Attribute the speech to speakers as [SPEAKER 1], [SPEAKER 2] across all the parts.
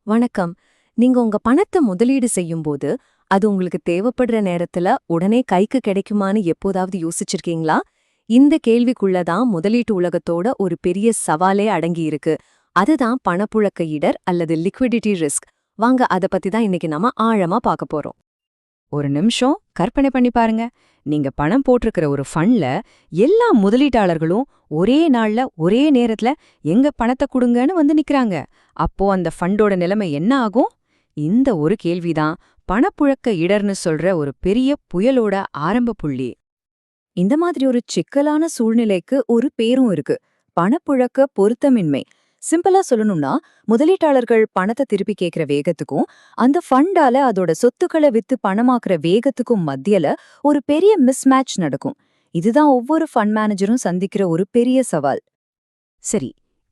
[SPEAKER 1] வணக்கம். நீங்க உங்க பணத்த முதலீடு செய்யும்போது, அது உங்களுக்கு தேவைப்படுற நேரத்துல உடனே கைக்கு கிடைக்குமான்னு எப்போதாவது யோசிச்சிருக்கீங்களா? இந்த கேள்விக்குள்ள தான் முதலீட்டு உலகத்தோட ஒரு பெரிய சவாலே அடங்கி இருக்கு. அதுதான் பணப்புழக்க இடர் அல்லது லிக்விடிட்டி ரிஸ்க். வாங்க அத பத்தி தான் இன்னைக்கு நாம ஆழமா பார்க்க போறோம்.
[SPEAKER 2] ஒரு நிமிஷம் கற்பனை பண்ணி பாருங்க. நீங்க பணம் போட்டிருக்கிற ஒரு ஃபண்ட்ல எல்லா முதலீட்டாளர்களும் ஒரே நாள்ல ஒரே நேரத்துல எங்க பணத்தை கொடுங்கன்னு வந்து நிக்கறாங்க. அப்போ அந்த ஃபண்டோட நிலைமை என்ன ஆகும்? இந்த ஒரு கேள்விதான் பணப்புழக்க இடர்னு சொல்ற ஒரு பெரிய புயலோட ஆரம்ப புள்ளி.
[SPEAKER 1] இந்த மாதிரி ஒரு சிக்கலான சூழ்நிலைக்கு ஒரு பேரும் இருக்கு. பணப்புழக்க பொருத்தமின்மை. சிம்பிளா சொல்லணும்னா, முதலீட்டாளர்கள் பணத்தை திருப்பி கேட்கிற வேகத்துக்கும், அந்த ஃபண்டால அதோட சொத்துக்களை வித்து பணமாக்குற வேகத்துக்கும் மத்தியில ஒரு பெரிய மிஸ்மேட்ச் நடக்கும். இதுதான் ஒவ்வொரு ஃபண்ட் மேனேஜரும் சந்திக்கிற ஒரு பெரிய சவால்.
[SPEAKER 2] சரி,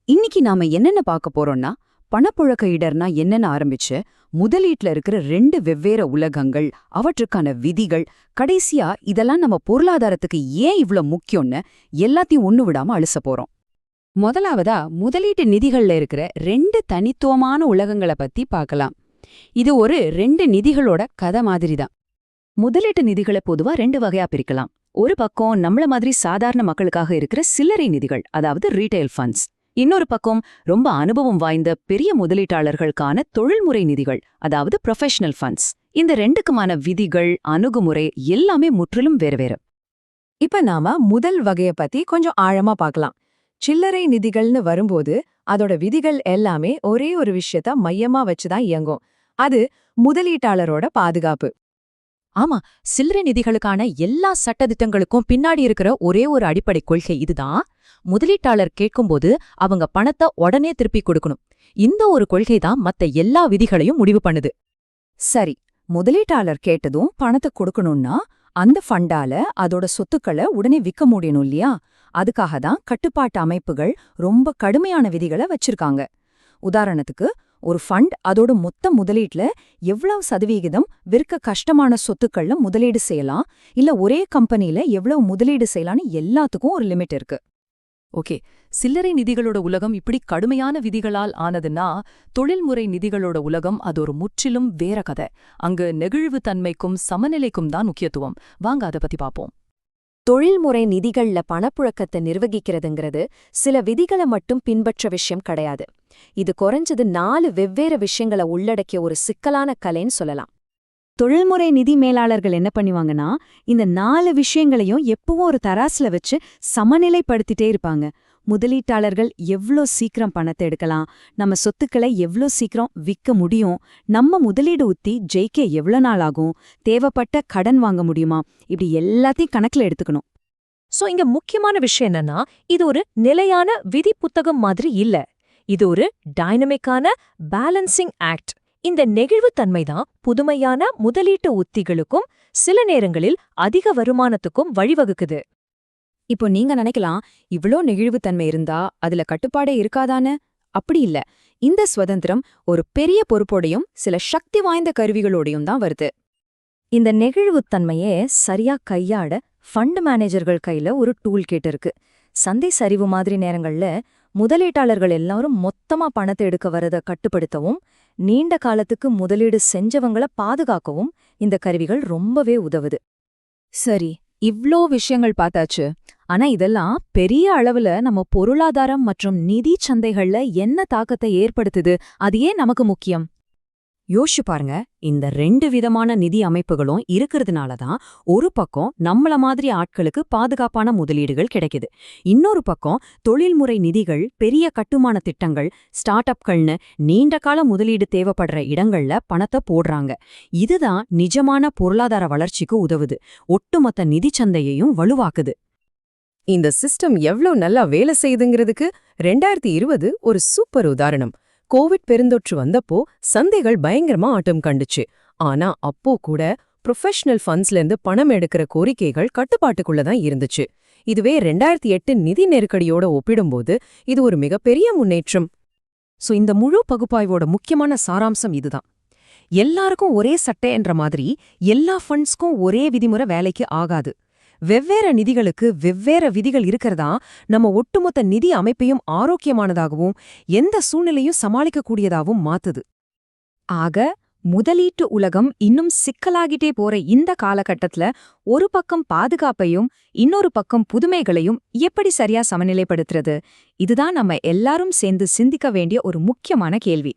[SPEAKER 2] இன்னைக்கு நாம என்னென்ன பார்க்க போறோம்னா, பணப்புழக்க இடர்னா என்னன்னு ஆரம்பிச்சு, முதலீட்ல இருக்கிற 2 வெவ்வேறு உலகங்கள், அவற்றுக்கான விதிகள், கடைசியா இதெல்லாம் நம்ம பொருளாதாரத்துக்கு ஏன் இவ்ளோ முக்கியம்னு எல்லாத்தையும் ஒண்ணு விடாம அலச போறோம். முதலாவதா முதலீட்டு நிதிகள்ல இருக்கிற 2 தனித்துவமான உலகங்களை பத்தி பார்க்கலாம். இது ஒரு 2 நிதிகளோட கதை மாதிரிதான்.
[SPEAKER 1] முதலீட்டு நிதிகளை பொதுவா 2 வகையா பிரிக்கலாம். ஒரு பக்கம் நம்மள மாதிரி சாதாரண மக்களுக்காக இருக்கிற சில்லறை நிதிகள், அதாவது ரீட்டைல் ஃபண்ட்ஸ். இன்னொரு பக்கம் ரொம்ப அனுபவம் வாய்ந்த பெரிய முதலீட்டாளர்களுக்கான தொழில்முறை நிதிகள், அதாவது ப்ரொஃபஷனல் ஃபண்ட்ஸ். இந்த 2க்குமான விதிகள், அணுகுமுறை எல்லாமே முற்றிலும் வேறு வேறு. இப்ப நாம முதல் வகைய பத்தி கொஞ்சம் ஆழமா பார்க்கலாம். சில்லறை நிதிகள்னு வரும்போது அதோட விதிகள் எல்லாமே ஒரே ஒரு விஷயத்த மையமா வச்சுதான் இயங்கும். அது முதலீட்டாளரோட பாதுகாப்பு.
[SPEAKER 2] ஆமா, சில்லறை நிதிகளுக்கான எல்லா சட்டதிட்டங்களுக்கும் பின்னாடி இருக்கிற ஒரே ஒரு அடிப்படை கொள்கை இதுதான். முதலீட்டாளர் கேட்கும்போது அவங்க பணத்தை உடனே திருப்பி கொடுக்கணும். இந்த ஒரு கொள்கை தான் மத்த எல்லா விதிகளையும் முடிவு பண்ணுது.
[SPEAKER 1] சரி, முதலீட்டாளர் கேட்டதும் பணத்தை கொடுக்கணும்னா அந்த ஃபண்டால அதோட சொத்துக்களை உடனே விற்க முடியணும் இல்லையா? அதுக்காக தான் கட்டுப்பாட்டு அமைப்புகள் ரொம்ப கடுமையான விதிகளை வச்சிருக்காங்க. உதாரணத்துக்கு, ஒரு ஃபண்ட் அதோட மொத்த முதலீட்ல எவ்வளவு சதவிகிதம் விற்க கஷ்டமான சொத்துக்கள்ல முதலீடு செய்யலாம், இல்ல ஒரே கம்பெனில எவ்வளவு முதலீடு செய்யலாம்னு எல்லாத்துக்கும் ஒரு லிமிட் இருக்கு.
[SPEAKER 3] ஓகே, சில்லறை நிதிகளோட உலகம் இப்படி கடுமையான விதிகளால் ஆனதுன்னா, தொழில்முறை நிதிகளோட உலகம் அது ஒரு முற்றிலும் வேற கதை. அங்கு நெகிழ்வு தன்மைக்கும் சமநிலைக்கும் தான் முக்கியத்துவம். வாங்க அதை பத்தி பார்ப்போம்.
[SPEAKER 1] தொழில்முறை நிதிகள்ல பணப்புழக்கத்தை நிர்வகிக்கிறதுங்கிறது சில விதிகளை மட்டும் பின்பற்ற விஷயம் கிடையாது. இது குறைஞ்சது 4 வெவ்வேறு விஷயங்களை உள்ளடக்கிய ஒரு சிக்கலான கலைன்னு சொல்லலாம். தொழில்முறை நிதி மேலாளர்கள் என்ன பண்ணுவாங்கன்னா, இந்த 4 விஷயங்களையும் எப்பவும் ஒரு தராசுல வச்சு சமநிலைப்படுத்திட்டே இருப்பாங்க. முதலீட்டாளர்கள் எவ்ளோ சீக்கிரம் பணத்தை எடுக்கலாம், நம்ம சொத்துக்களை எவ்ளோ சீக்கிரம் விற்க முடியும், நம்ம முதலீடு ஊத்தி ஜெயிக்க எவ்ளோ நாள் ஆகும், தேவைப்பட்ட கடன் வாங்க முடியுமா, இப்படி எல்லாத்தையும் கணக்குல எடுத்துக்கணும்.
[SPEAKER 4] சோ இங்க முக்கியமான விஷயம் என்னன்னா, இது ஒரு நிலையான விதி புத்தகம் மாதிரி இல்ல. இது ஒரு டைனமிக்கான பேலன்சிங் ஆக்ட். இந்த நெகிழ்வுத்தன்மைதான் புதுமையான முதலீட்டு உத்திகளுக்கும் சில நேரங்களில் அதிக வருமானத்துக்கும் வழிவகுக்குது.
[SPEAKER 1] இப்போ நீங்க நினைக்கலாம், இவ்ளோ நெகிழ்வுத்தன்மை இருந்தா அதுல கட்டுப்பாடே இருக்காதானே? அப்படி இல்ல. இந்த சுதந்திரம் ஒரு பெரிய பொறுப்போடையும் சில சக்தி வாய்ந்த கருவிகளோடையும் தான் வருது. இந்த நெகிழ்வுத்தன்மையே சரியா கையாட ஃபண்ட் மேனேஜர்கள் கையில ஒரு டூல் கிட் இருக்கு. சந்தை சரிவு மாதிரி நேரங்கள்ல முதலீட்டாளர்கள் எல்லாரும் மொத்தமா பணத்தை எடுக்க வரத கட்டுப்படுத்தவும், நீண்ட காலத்துக்கு முதலீடு செஞ்சவங்கள பாதுகாக்கவும் இந்த கருவிகள் ரொம்பவே உதவுது. சரி, இவ்ளோ விஷயங்கள் பார்த்தாச்சு. ஆனா இதெல்லாம் பெரிய அளவுல நம்ம பொருளாதாரம் மற்றும் நிதி சந்தைகள்ல என்ன தாக்கத்தை ஏற்படுத்துது? அது ஏன் நமக்கு முக்கியம்?
[SPEAKER 2] யோசிச்சு பாருங்க, இந்த 2 விதமான நிதி அமைப்புகளும் இருக்கிறதுனால தான் ஒரு பக்கம் நம்மள மாதிரி ஆட்களுக்கு பாதுகாப்பான முதலீடுகள் கிடைக்குது. இன்னொரு பக்கம் தொழில்முறை நிதிகள் பெரிய கட்டுமான திட்டங்கள், ஸ்டார்ட் அப்கள்னு நீண்ட கால முதலீடு தேவைப்படுற இடங்கள்ல பணத்தை போடுறாங்க. இதுதான் நிஜமான பொருளாதார வளர்ச்சிக்கு உதவுது, ஒட்டுமொத்த நிதி சந்தையையும் வலுவாக்குது.
[SPEAKER 3] இந்த சிஸ்டம் எவ்ளோ நல்லா வேலை செய்யுதுங்கிறதுக்கு 2020 ஒரு சூப்பர் உதாரணம். கோவிட் பெருந்தொற்று வந்தப்போ சந்தைகள் பயங்கரமா ஆட்டம் கண்டுச்சு. ஆனா அப்போ கூட ப்ரொஃபஷனல் ஃபண்ட்ஸ்லேருந்து பணம் எடுக்கிற கோரிக்கைகள் கட்டுப்பாட்டுக்குள்ளதான் இருந்துச்சு. இதுவே 2008 நிதி நெருக்கடியோட ஒப்பிடும்போது இது ஒரு மிகப்பெரிய முன்னேற்றம். சோ இந்த முழு பகுப்பாய்வோட முக்கியமான சாராம்சம் இதுதான். எல்லாருக்கும் ஒரே சட்டை என்ற மாதிரி எல்லா ஃபண்ட்ஸ்க்கும் ஒரே விதிமுறை வேலைக்கு ஆகாது. வெவ்வேறு நிதிகளுக்கு வெவ்வேறு விதிகள் இருக்கிறதா நம்ம ஒட்டுமொத்த நிதி அமைப்பையும் ஆரோக்கியமானதாகவும் எந்த சூழ்நிலையும் சமாளிக்கக்கூடியதாகவும் மாத்துது.
[SPEAKER 1] ஆக முதலீட்டு உலகம் இன்னும் சிக்கலாகிட்டே போற இந்த காலகட்டத்துல ஒரு பக்கம் பாதுகாப்பையும் இன்னொரு பக்கம் புதுமைகளையும் எப்படி சரியா சமநிலைப்படுத்துறது? இதுதான் நம்ம எல்லாரும் சேர்ந்து சிந்திக்க வேண்டிய ஒரு முக்கியமான கேள்வி.